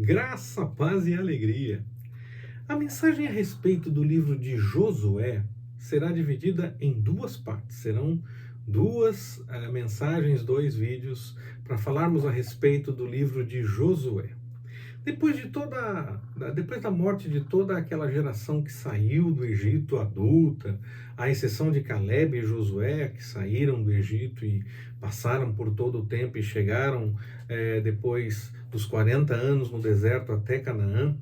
Graça, paz e alegria. A mensagem a respeito do livro de Josué será dividida em duas partes. Serão duas mensagens, dois vídeos, para falarmos a respeito do livro de Josué. Depois da morte de toda aquela geração que saiu do Egito adulta, à exceção de Caleb e Josué, que saíram do Egito e passaram por todo o tempo e chegaram depois dos 40 anos no deserto até Canaã,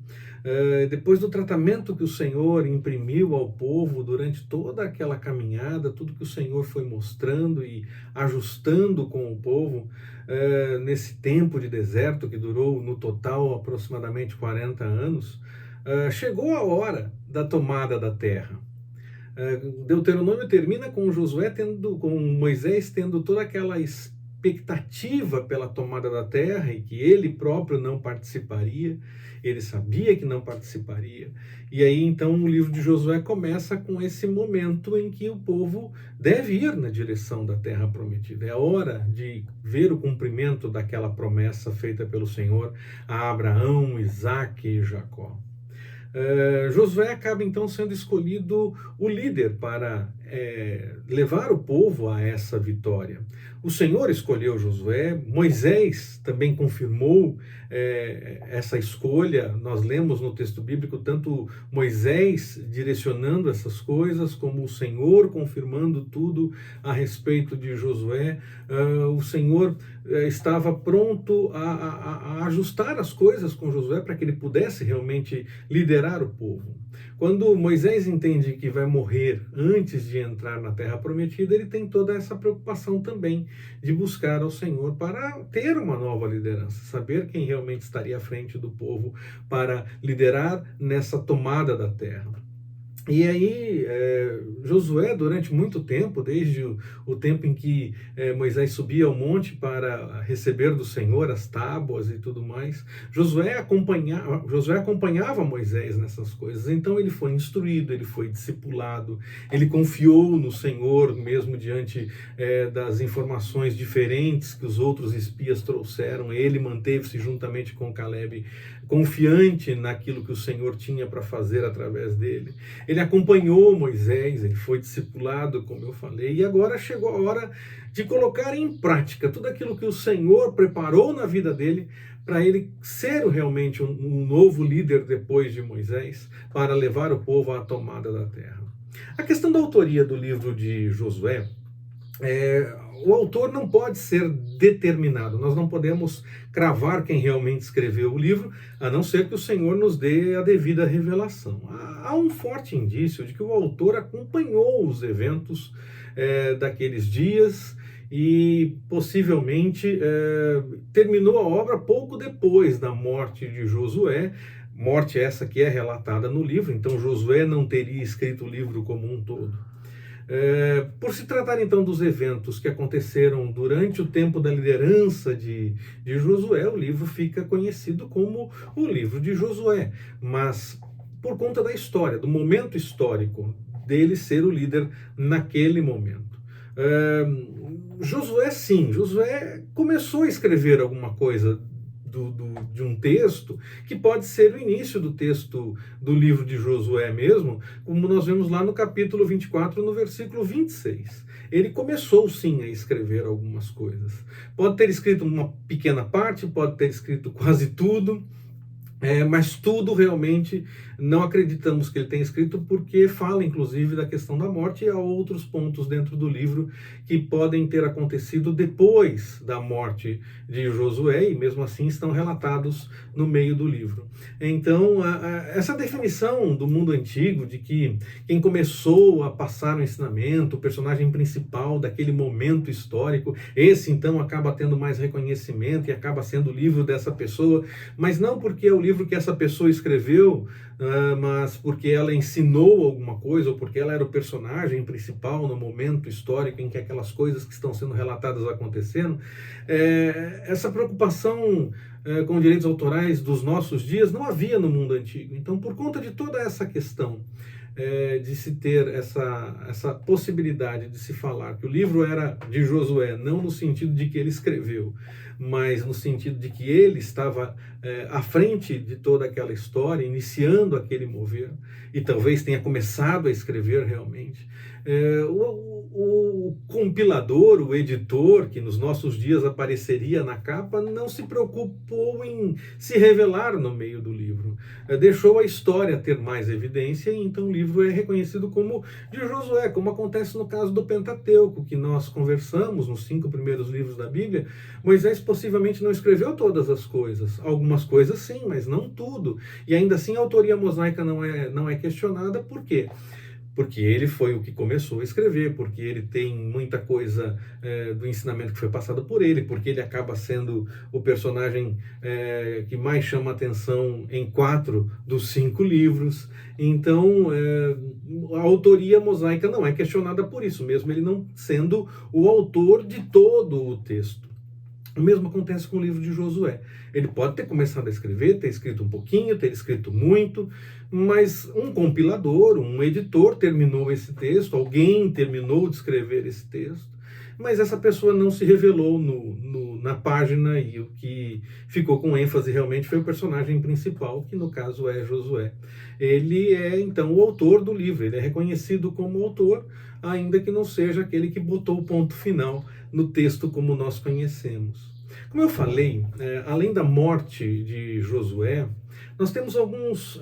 depois do tratamento que o Senhor imprimiu ao povo durante toda aquela caminhada, tudo que o Senhor foi mostrando e ajustando com o povo, nesse tempo de deserto que durou no total aproximadamente 40 anos, chegou a hora da tomada da terra. Deuteronômio termina com com Moisés tendo toda aquela expectativa pela tomada da terra e que ele próprio não participaria, ele sabia que não participaria. E aí então o livro de Josué começa com esse momento em que o povo deve ir na direção da terra prometida. É hora de ver o cumprimento daquela promessa feita pelo Senhor a Abraão, Isaque e Jacó. Josué acaba então sendo escolhido o líder para levar o povo a essa vitória. O Senhor escolheu Josué, Moisés também confirmou essa escolha. Nós lemos no texto bíblico tanto Moisés direcionando essas coisas, como o Senhor confirmando tudo a respeito de Josué. O Senhor estava pronto a ajustar as coisas com Josué para que ele pudesse realmente liderar o povo. Quando Moisés entende que vai morrer antes de entrar na terra prometida, ele tem toda essa preocupação também de buscar ao Senhor para ter uma nova liderança, saber quem realmente estaria à frente do povo para liderar nessa tomada da terra. E aí, Josué, durante muito tempo, desde o tempo em que Moisés subia ao monte para receber do Senhor as tábuas e tudo mais, Josué acompanhava Moisés nessas coisas. Então ele foi instruído, ele foi discipulado, ele confiou no Senhor, mesmo diante das informações diferentes que os outros espias trouxeram. Ele manteve-se juntamente com Caleb, confiante naquilo que o Senhor tinha para fazer através dele. Ele acompanhou Moisés, ele foi discipulado, como eu falei, e agora chegou a hora de colocar em prática tudo aquilo que o Senhor preparou na vida dele para ele ser realmente um novo líder depois de Moisés, para levar o povo à tomada da terra. A questão da autoria do livro de Josué, o autor não pode ser determinado, nós não podemos cravar quem realmente escreveu o livro, a não ser que o Senhor nos dê a devida revelação. Há um forte indício de que o autor acompanhou os eventos daqueles dias e possivelmente terminou a obra pouco depois da morte de Josué, morte essa que é relatada no livro. Então Josué não teria escrito o livro como um todo. Por se tratar então dos eventos que aconteceram durante o tempo da liderança de Josué, o livro fica conhecido como o livro de Josué, mas por conta da história, do momento histórico dele ser o líder naquele momento. Josué começou a escrever alguma coisa de um texto que pode ser o início do texto do livro de Josué mesmo, como nós vemos lá no capítulo 24, no versículo 26. Ele começou sim a escrever algumas coisas. Pode ter escrito uma pequena parte, pode ter escrito quase tudo, mas tudo realmente não acreditamos que ele tenha escrito, porque fala inclusive da questão da morte, e há outros pontos dentro do livro que podem ter acontecido depois da morte de Josué, e mesmo assim estão relatados no meio do livro. Então, essa definição do mundo antigo, de que quem começou a passar o ensinamento, o personagem principal daquele momento histórico, esse então acaba tendo mais reconhecimento e acaba sendo o livro dessa pessoa, mas não porque é o livro que essa pessoa escreveu, mas porque ela ensinou alguma coisa, ou porque ela era o personagem principal no momento histórico em que aquelas coisas que estão sendo relatadas aconteceram. Essa preocupação com direitos autorais dos nossos dias não havia no mundo antigo. Então, por conta de toda essa questão de se ter essa possibilidade de se falar que o livro era de Josué, não no sentido de que ele escreveu, mas no sentido de que ele estava à frente de toda aquela história, iniciando aquele mover, e talvez tenha começado a escrever realmente. O compilador, o editor, que nos nossos dias apareceria na capa, não se preocupou em se revelar no meio do livro. Deixou a história ter mais evidência, e então o livro é reconhecido como de Josué, como acontece no caso do Pentateuco, que nós conversamos nos 5 primeiros livros da Bíblia. Moisés possivelmente não escreveu todas as coisas, algumas coisas sim, mas não tudo. E ainda assim a autoria mosaica não é questionada. Por quê? Porque ele foi o que começou a escrever, porque ele tem muita coisa do ensinamento que foi passado por ele, porque ele acaba sendo o personagem que mais chama atenção em 4 dos 5 livros. Então, a autoria mosaica não é questionada por isso, mesmo ele não sendo o autor de todo o texto. O mesmo acontece com o livro de Josué. Ele pode ter começado a escrever, ter escrito um pouquinho, ter escrito muito, mas um compilador, um editor terminou esse texto, alguém terminou de escrever esse texto, mas essa pessoa não se revelou na página, e o que ficou com ênfase realmente foi o personagem principal, que no caso é Josué. Ele é então o autor do livro, ele é reconhecido como autor, ainda que não seja aquele que botou o ponto final no texto como nós conhecemos. Como eu falei, além da morte de Josué, nós temos alguns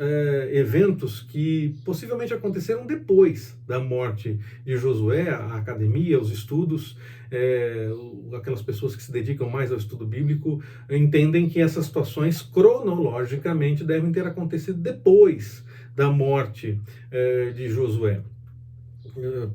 eventos que possivelmente aconteceram depois da morte de Josué. A academia, os estudos, aquelas pessoas que se dedicam mais ao estudo bíblico, entendem que essas situações cronologicamente devem ter acontecido depois da morte de Josué.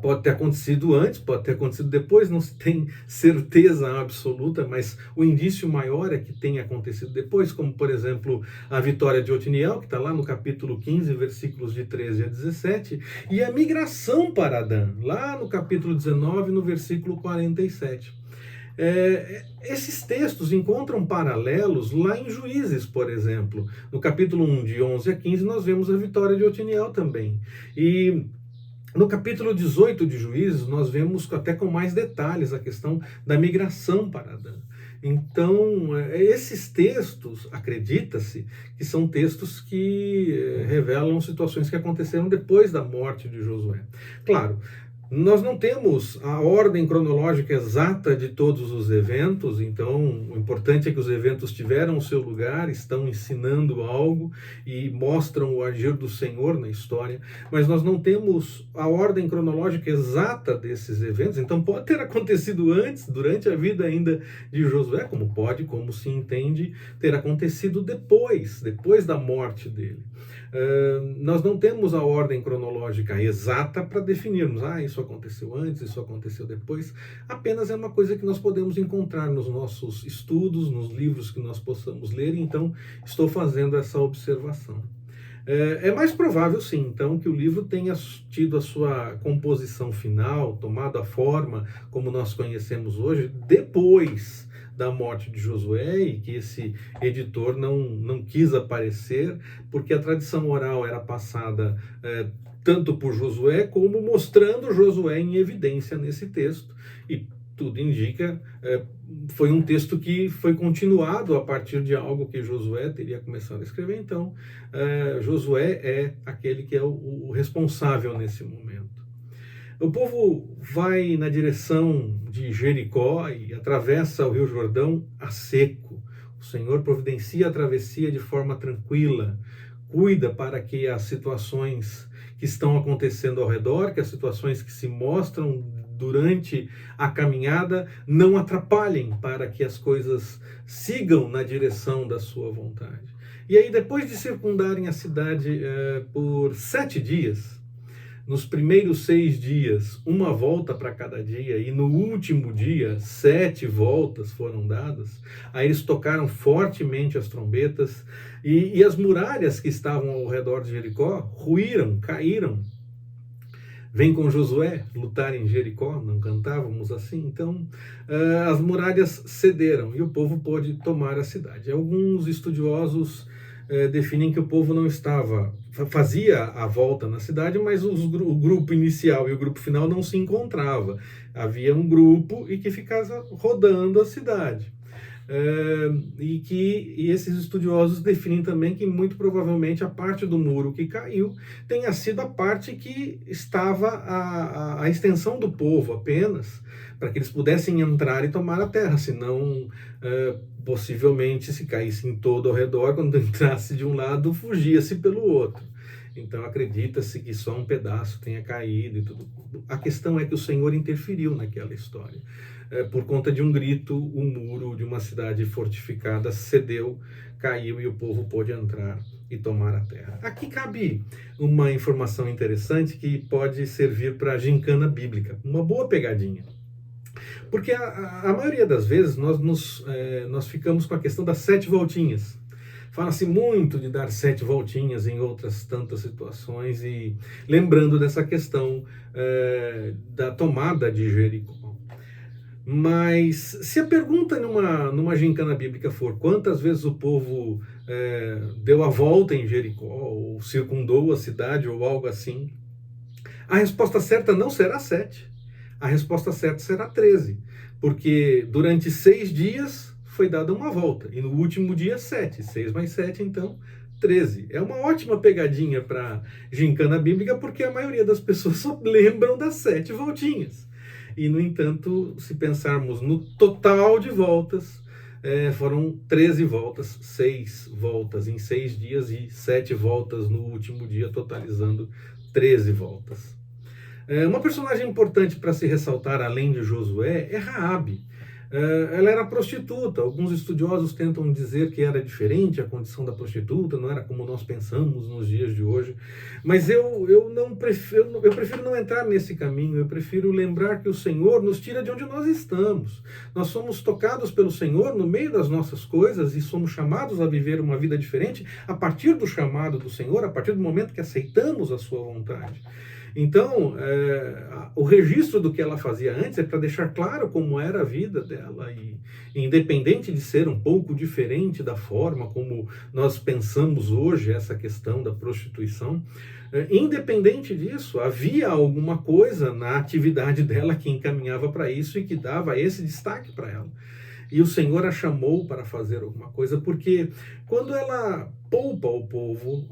Pode ter acontecido antes, pode ter acontecido depois, não se tem certeza absoluta, mas o indício maior é que tenha acontecido depois, como por exemplo a vitória de Otiniel, que está lá no capítulo 15, versículos de 13 a 17, e a migração para Adã, lá no capítulo 19, no versículo 47. Esses textos encontram paralelos lá em Juízes, por exemplo. No capítulo 1, de 11 a 15, nós vemos a vitória de Otiniel também. E no capítulo 18 de Juízes, nós vemos até com mais detalhes a questão da migração para Adã. Então, esses textos, acredita-se, que são textos que revelam situações que aconteceram depois da morte de Josué. Claro, nós não temos a ordem cronológica exata de todos os eventos, então o importante é que os eventos tiveram o seu lugar, estão ensinando algo e mostram o agir do Senhor na história, mas nós não temos a ordem cronológica exata desses eventos. Então pode ter acontecido antes, durante a vida ainda de Josué, como se entende, ter acontecido depois da morte dele. Nós não temos a ordem cronológica exata para definirmos, isso aconteceu antes, isso aconteceu depois. Apenas é uma coisa que nós podemos encontrar nos nossos estudos, nos livros que nós possamos ler, então estou fazendo essa observação. É mais provável, sim, então, que o livro tenha tido a sua composição final, tomado a forma como nós conhecemos hoje, depois da morte de Josué, e que esse editor não quis aparecer, porque a tradição oral era passada tanto por Josué, como mostrando Josué em evidência nesse texto, e tudo indica, foi um texto que foi continuado a partir de algo que Josué teria começado a escrever. Então, Josué é aquele que é o responsável nesse momento. O povo vai na direção de Jericó e atravessa o Rio Jordão a seco. O Senhor providencia a travessia de forma tranquila, cuida para que as situações que estão acontecendo ao redor, que as situações que se mostram durante a caminhada, não atrapalhem, para que as coisas sigam na direção da sua vontade. E aí, depois de circundarem a cidade por 7 dias, nos primeiros 6 dias, uma volta para cada dia, e no último dia, 7 voltas foram dadas. Aí eles tocaram fortemente as trombetas, e as muralhas que estavam ao redor de Jericó ruíram, caíram. Vem com Josué lutar em Jericó, não cantávamos assim? Então, as muralhas cederam e o povo pôde tomar a cidade. Alguns estudiosos definem que o povo não fazia a volta na cidade, mas o grupo inicial e o grupo final não se encontrava. Havia um grupo e que ficava rodando a cidade. E esses estudiosos definem também que muito provavelmente a parte do muro que caiu tenha sido a parte que estava a extensão do povo apenas, para que eles pudessem entrar e tomar a terra, senão possivelmente se caísse em todo ao redor, quando entrasse de um lado, fugia-se pelo outro. Então acredita-se que só um pedaço tenha caído e tudo. A questão é que o Senhor interferiu naquela história. Por conta de um grito, o muro de uma cidade fortificada cedeu, caiu e o povo pôde entrar e tomar a terra. Aqui cabe uma informação interessante que pode servir para a gincana bíblica, uma boa pegadinha. Porque a maioria das vezes nós ficamos com a questão das 7 voltinhas. Fala-se muito de dar 7 voltinhas em outras tantas situações, e lembrando dessa questão da tomada de Jericó. Mas se a pergunta numa gincana bíblica for quantas vezes o povo deu a volta em Jericó, ou circundou a cidade, ou algo assim, a resposta certa não será 7. A resposta certa será 13. Porque durante 6 dias foi dada uma volta, e no último dia 7. 6 mais 7, então 13. É uma ótima pegadinha para gincana bíblica, porque a maioria das pessoas só lembram das 7 voltinhas. E, no entanto, se pensarmos no total de voltas, foram 13 voltas, 6 voltas em 6 dias e 7 voltas no último dia, totalizando 13 voltas. Uma personagem importante para se ressaltar, além de Josué, é Raabe. Ela era prostituta. Alguns estudiosos tentam dizer que era diferente a condição da prostituta, não era como nós pensamos nos dias de hoje. Mas eu prefiro não entrar nesse caminho. Eu prefiro lembrar que o Senhor nos tira de onde nós estamos. Nós somos tocados pelo Senhor no meio das nossas coisas e somos chamados a viver uma vida diferente a partir do chamado do Senhor, a partir do momento que aceitamos a sua vontade. Então, o registro do que ela fazia antes é para deixar claro como era a vida dela, e independente de ser um pouco diferente da forma como nós pensamos hoje essa questão da prostituição, independente disso, havia alguma coisa na atividade dela que encaminhava para isso e que dava esse destaque para ela. E o Senhor a chamou para fazer alguma coisa, porque quando ela poupa o povo,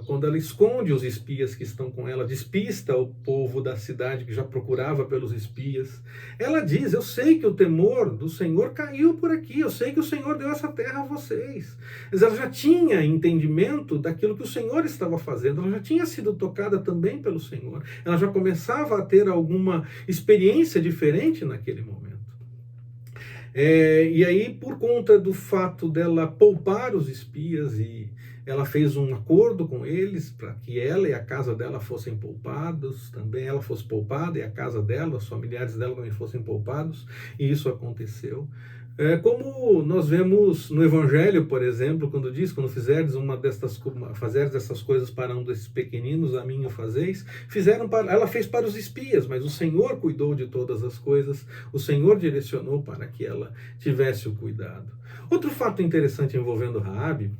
quando ela esconde os espias que estão com ela, despista o povo da cidade que já procurava pelos espias, ela diz: eu sei que o temor do Senhor caiu por aqui, eu sei que o Senhor deu essa terra a vocês. Mas ela já tinha entendimento daquilo que o Senhor estava fazendo, ela já tinha sido tocada também pelo Senhor, ela já começava a ter alguma experiência diferente naquele momento. E aí, por conta do fato dela poupar os espias, e ela fez um acordo com eles para que ela e a casa dela fossem poupados, também ela fosse poupada e a casa dela, os familiares dela também fossem poupados, e isso aconteceu. Como nós vemos no Evangelho, por exemplo, quando diz: quando fizerdes fazeres essas coisas para um desses pequeninos, a mim o fazeis, ela fez para os espias, mas o Senhor cuidou de todas as coisas, o Senhor direcionou para que ela tivesse o cuidado. Outro fato interessante envolvendo Raabe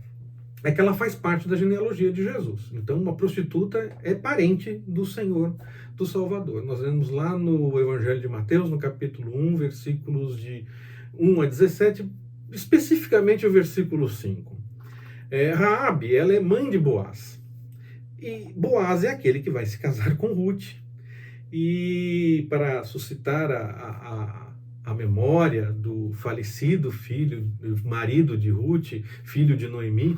é que ela faz parte da genealogia de Jesus. Então, uma prostituta é parente do Senhor, do Salvador. Nós vemos lá no Evangelho de Mateus, no capítulo 1, versículos de 1 a 17, especificamente o versículo 5. Raabe, ela é mãe de Boaz. E Boaz é aquele que vai se casar com Ruth. E para suscitar a memória do falecido filho, marido de Ruth, filho de Noemi,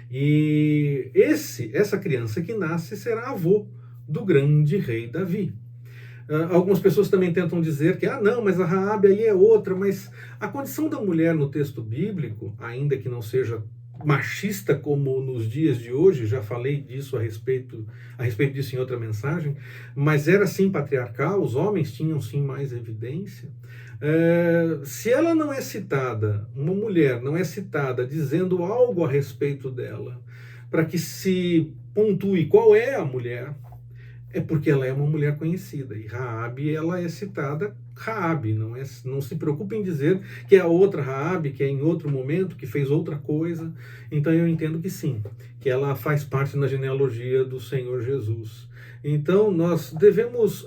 e essa criança que nasce será avô do grande rei Davi. Algumas pessoas também tentam dizer que, não, mas a Raabe aí é outra, mas a condição da mulher no texto bíblico, ainda que não seja machista como nos dias de hoje, já falei disso a respeito disso em outra mensagem, mas era sim patriarcal, os homens tinham sim mais evidência. Se ela não é citada, uma mulher não é citada dizendo algo a respeito dela, para que se pontue qual é a mulher, É porque ela é uma mulher conhecida, e Raabe, ela é citada Raabe, não se preocupe em dizer que é a outra Raabe, que é em outro momento, que fez outra coisa. Então eu entendo que sim, que ela faz parte na genealogia do Senhor Jesus. Então nós devemos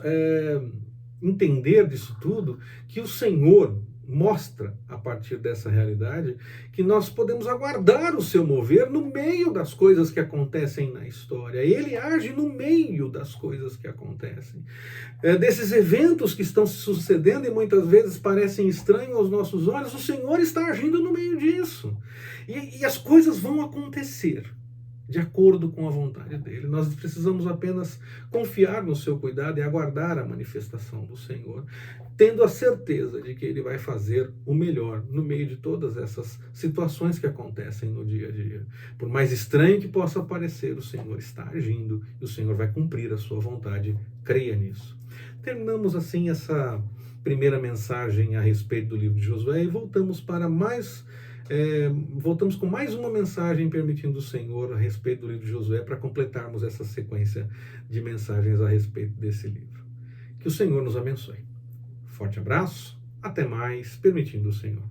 entender disso tudo que o Senhor mostra, a partir dessa realidade, que nós podemos aguardar o seu mover no meio das coisas que acontecem na história. Ele age no meio das coisas que acontecem. Desses eventos que estão se sucedendo e muitas vezes parecem estranhos aos nossos olhos, o Senhor está agindo no meio disso. E as coisas vão acontecer de acordo com a vontade dele. Nós precisamos apenas confiar no seu cuidado e aguardar a manifestação do Senhor, tendo a certeza de que ele vai fazer o melhor no meio de todas essas situações que acontecem no dia a dia. Por mais estranho que possa parecer, o Senhor está agindo e o Senhor vai cumprir a sua vontade. Creia nisso. Terminamos assim essa primeira mensagem a respeito do livro de Josué e voltamos com mais uma mensagem, permitindo o Senhor, a respeito do livro de Josué, para completarmos essa sequência de mensagens a respeito desse livro. Que o Senhor nos abençoe. Forte abraço, até mais, permitindo o Senhor.